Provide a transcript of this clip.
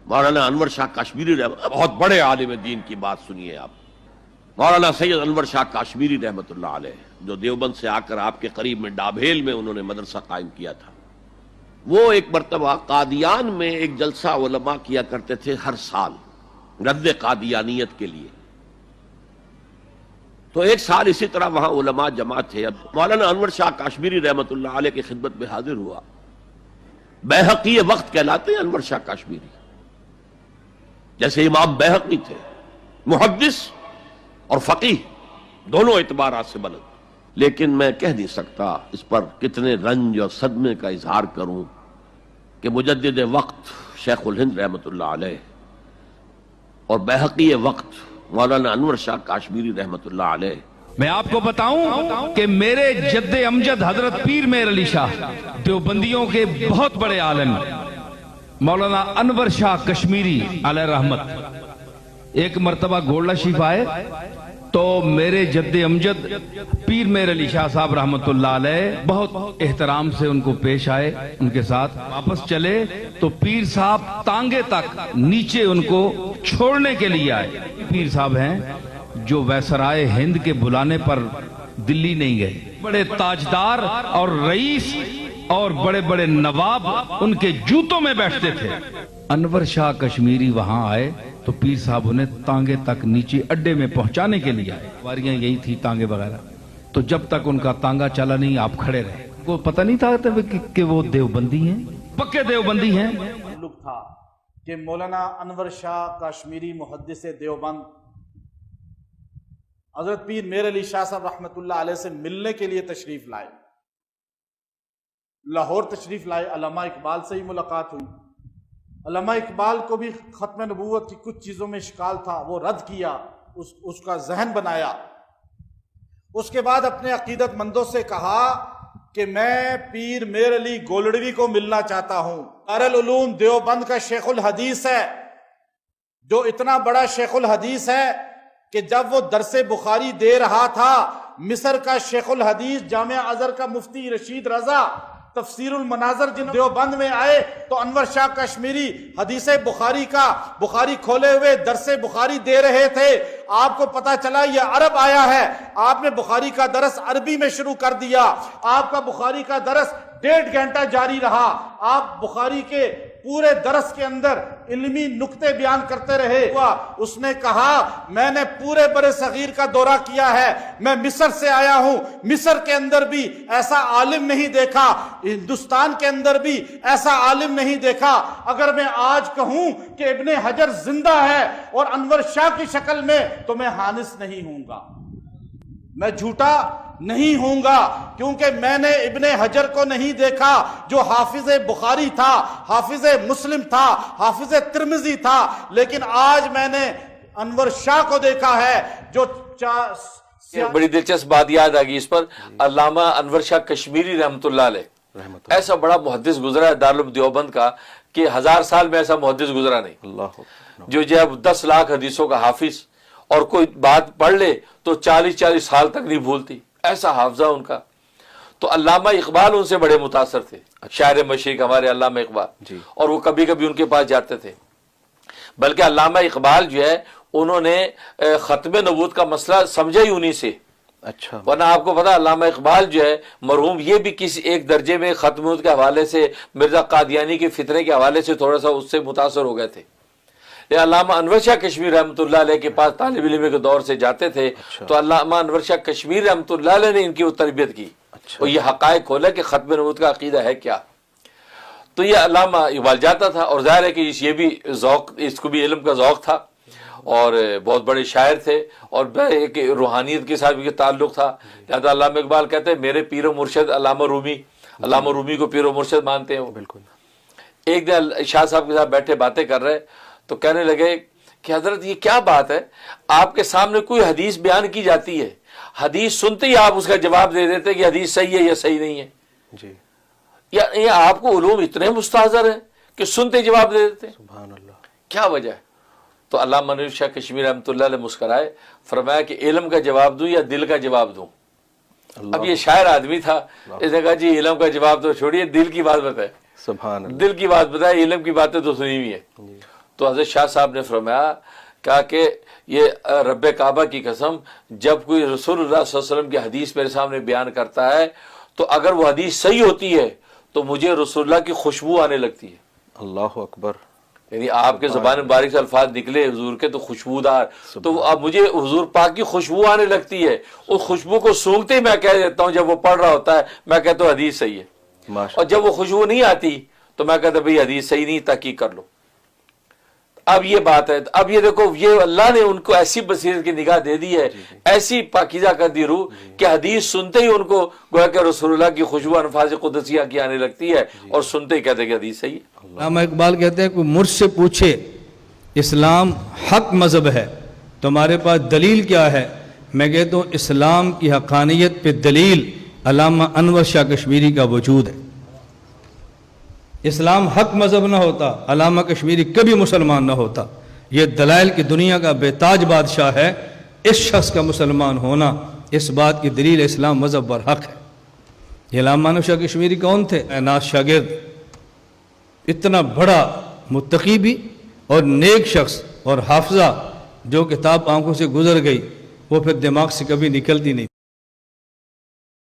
مولانا انور شاہ کاشمیری بہت بڑے عالم دین کی بات سنیے آپ. مولانا سید انور شاہ کاشمیری رحمۃ اللہ علیہ جو دیوبند سے آ کر آپ کے قریب میں ڈابھیل میں انہوں نے مدرسہ قائم کیا تھا. وہ ایک مرتبہ قادیان میں ایک جلسہ علماء کیا کرتے تھے ہر سال رد قادیانیت کے لیے. تو ایک سال اسی طرح وہاں علماء جمع تھے. اب مولانا انور شاہ کاشمیری رحمۃ اللہ علیہ کی خدمت میں حاضر ہوا. بیہقی وقت کہلاتے ہیں انور شاہ کاشمیری، جیسے امام بیہقی تھے، محدث اور فقیہ دونوں اعتبارات سے بلند. لیکن میں کہہ نہیں سکتا اس پر کتنے رنج اور صدمے کا اظہار کروں کہ مجدد وقت شیخ الہند رحمۃ اللہ علیہ اور بیہقی وقت مولانا انور شاہ کاشمیری رحمۃ اللہ علیہ. میں آپ کو بتاؤں کہ میرے جد امجد حضرت پیر میر علی شاہ دیوبندیوں کے بہت بڑے عالم مولانا انور شاہ کشمیری علیہ رحمت ایک مرتبہ گولڈا شریف آئے تو میرے جد امجد پیر میر علی شاہ صاحب رحمت اللہ علیہ بہت احترام سے ان کو پیش آئے. ان کے ساتھ واپس چلے تو پیر صاحب تانگے تک نیچے ان کو چھوڑنے کے لیے آئے. پیر صاحب ہیں جو ویسرائے ہند کے بلانے پر دلی نہیں گئے. بڑے تاجدار اور رئیس اور بڑے بڑے نواب ان کے جوتوں میں بیٹھتے تھے. انور شاہ کشمیری وہاں آئے تو پیر صاحب انہیں تانگے تک نیچے اڈے میں پہنچانے کے لیے آئے. واریاں یہی تھی تانگے وغیرہ. تو جب تک ان کا تانگا چلا نہیں آپ کھڑے رہے. کو پتہ نہیں تھا کہ وہ دیوبندی ہیں، پکے دیوبندی ہیں. تعلق تھا کہ مولانا انور شاہ کاشمیری محدث دیوبند حضرت پیر میر علی شاہ صاحب رحمۃ اللہ علیہ سے ملنے کے لیے تشریف لائے. لاہور تشریف لائے. علامہ اقبال سے ہی ملاقات ہوئی. علامہ اقبال کو بھی ختم نبوت کی کچھ چیزوں میں اشکال تھا، وہ رد کیا، اس کا ذہن بنایا. اس کے بعد اپنے عقیدت مندوں سے کہا کہ میں پیر میر علی گولڑوی کو ملنا چاہتا ہوں. دارالعلوم دیوبند کا شیخ الحدیث ہے، جو اتنا بڑا شیخ الحدیث ہے کہ جب وہ درس بخاری دے رہا تھا، مصر کا شیخ الحدیث جامعہ ازہر کا مفتی رشید رضا تفسیر المناظر جن دیوبند میں آئے تو انور شاہ کشمیری حدیث بخاری کا بخاری کھولے ہوئے درس بخاری دے رہے تھے. آپ کو پتا چلا یہ عرب آیا ہے، آپ نے بخاری کا درس عربی میں شروع کر دیا. آپ کا بخاری کا درس 1.5 گھنٹہ جاری رہا. آپ بخاری کے پورے درس کے اندر علمی نکتے بیان کرتے رہے. اس نے کہا میں نے پورے برے صغیر کا دورہ کیا ہے، میں مصر سے آیا ہوں، مصر کے اندر بھی ایسا عالم نہیں دیکھا، ہندوستان کے اندر بھی ایسا عالم نہیں دیکھا. اگر میں آج کہوں کہ ابن حجر زندہ ہے اور انور شاہ کی شکل میں تو میں حانس نہیں ہوں گا، میں جھوٹا نہیں ہوں گا، کیونکہ میں نے ابن حجر کو نہیں دیکھا جو حافظ بخاری تھا، حافظ مسلم تھا، حافظ ترمذی تھا. لیکن آج میں نے انور شاہ کو دیکھا ہے جو بڑی دلچسپ بات یاد آ گئی اس پر. علامہ انور شاہ کشمیری رحمۃ اللہ علیہ ایسا بڑا محدث گزرا ہے دارالعلوم دیوبند کا کہ 1000 سال میں ایسا محدث گزرا نہیں جو جب 10 لاکھ حدیثوں کا حافظ اور کوئی بات پڑھ لے تو 40 سال تک نہیں بھولتی، ایسا حافظہ ان کا. تو علامہ اقبال ان سے بڑے متاثر تھے، شاعر مشرق ہمارے علامہ اقبال، اور وہ کبھی کبھی ان کے پاس جاتے تھے. بلکہ علامہ اقبال جو ہے انہوں نے ختم نبوت کا مسئلہ سمجھا ہی انہی سے. اچھا، ورنہ آپ کو پتا علامہ اقبال جو ہے مرحوم یہ بھی کسی ایک درجے میں ختم نبوت کے حوالے سے مرزا قادیانی کے فتنے کے حوالے سے تھوڑا سا اس سے متاثر ہو گئے تھے. علامہ انور شاہ کشمیر رحمۃ اللہ علیہ کے پاس طالب علم کے دور سے جاتے تھے. تو علامہ انور شاہ کشمیر رحمۃ اللہ علیہ نے ان کی وہ تربیت کی اور یہ حقائق کھولا کہ ختم نبوت کا عقیدہ ہے کیا. تو یہ علامہ اقبال جاتا تھا، اور ظاہر ہے کہ یہ بھی ذوق، اس کو بھی علم کا ذوق تھا اور بہت بڑے شاعر تھے اور ایک روحانیت کے ساتھ بھی تعلق تھا. لہٰذا علامہ اقبال کہتے ہیں میرے پیر و مرشد علامہ رومی کو پیر و مرشد مانتے ہیں وہ. بالکل. ایک دن شاہ صاحب کے ساتھ بیٹھے باتیں کر رہے تو کہنے لگے کہ حضرت یہ کیا بات ہے، آپ کے سامنے کوئی حدیث بیان کی جاتی ہے، حدیث سنتے ہی آپ اس کا جواب دے دیتے کہ حدیث صحیح ہے یا صحیح نہیں ہے. جی، یا آپ کو علوم اتنے مستحضر ہیں کہ سنتے جواب دے دیتے. سبحان اللہ، کیا وجہ ہے؟ تو علامہ انور شاہ کشمیر رحمۃ اللہ علیہ مسکرائے، فرمایا کہ علم کا جواب دوں یا دل کا جواب دوں. اب یہ شاعر آدمی تھا، اس نے کہا جی علم کا جواب تو چھوڑیے، دل کی بات بتائے. سبحان اللہ، دل کی بات بتائے، علم کی باتیں تو سنی ہوئی ہیں. تو حضرت شاہ صاحب نے فرمایا کہا کہ یہ رب کعبہ کی قسم جب کوئی رسول اللہ صلی اللہ علیہ وسلم کی حدیث میرے سامنے بیان کرتا ہے تو اگر وہ حدیث صحیح ہوتی ہے تو مجھے رسول اللہ کی خوشبو آنے لگتی ہے. اللہ اکبر. یعنی آپ کے زبان مبارک سے الفاظ نکلے حضور کے تو خوشبودار، تو اب مجھے حضور پاک کی خوشبو آنے لگتی ہے. اس خوشبو کو سونگتے ہی میں کہہ دیتا ہوں، جب وہ پڑھ رہا ہوتا ہے میں کہتا ہوں حدیث صحیح ہے، اور جب وہ خوشبو نہیں آتی تو میں کہتا ہوں بھئی حدیث صحیح نہیں، تحقیق کر لو. اب یہ بات ہے، اب یہ دیکھو یہ اللہ نے ان کو ایسی بصیرت کی نگاہ دے دی ہے، ایسی پاکیزہ کر دی روح کہ حدیث سنتے ہی ان کو گویا کہ رسول اللہ کی خوشبو انفاظ قدسیہ کی آنے لگتی ہے، اور سنتے ہی کہتے ہیں کہ حدیث صحیح ہے. علامہ اقبال کہتے ہیں کہ مجھ سے پوچھے اسلام حق مذہب ہے تمہارے پاس دلیل کیا ہے، میں کہتا ہوں اسلام کی حقانیت پہ دلیل علامہ انور شاہ کشمیری کا وجود ہے. اسلام حق مذہب نہ ہوتا علامہ کشمیری کبھی مسلمان نہ ہوتا. یہ دلائل کی دنیا کا بے تاج بادشاہ ہے. اس شخص کا مسلمان ہونا اس بات کی دلیل اسلام مذہب پر حق ہے. یہ علامہ انور شاہ کشمیری کون تھے؟ اعناص شاگرد، اتنا بڑا متقی بھی اور نیک شخص اور حافظہ، جو کتاب آنکھوں سے گزر گئی وہ پھر دماغ سے کبھی نکلتی نہیں.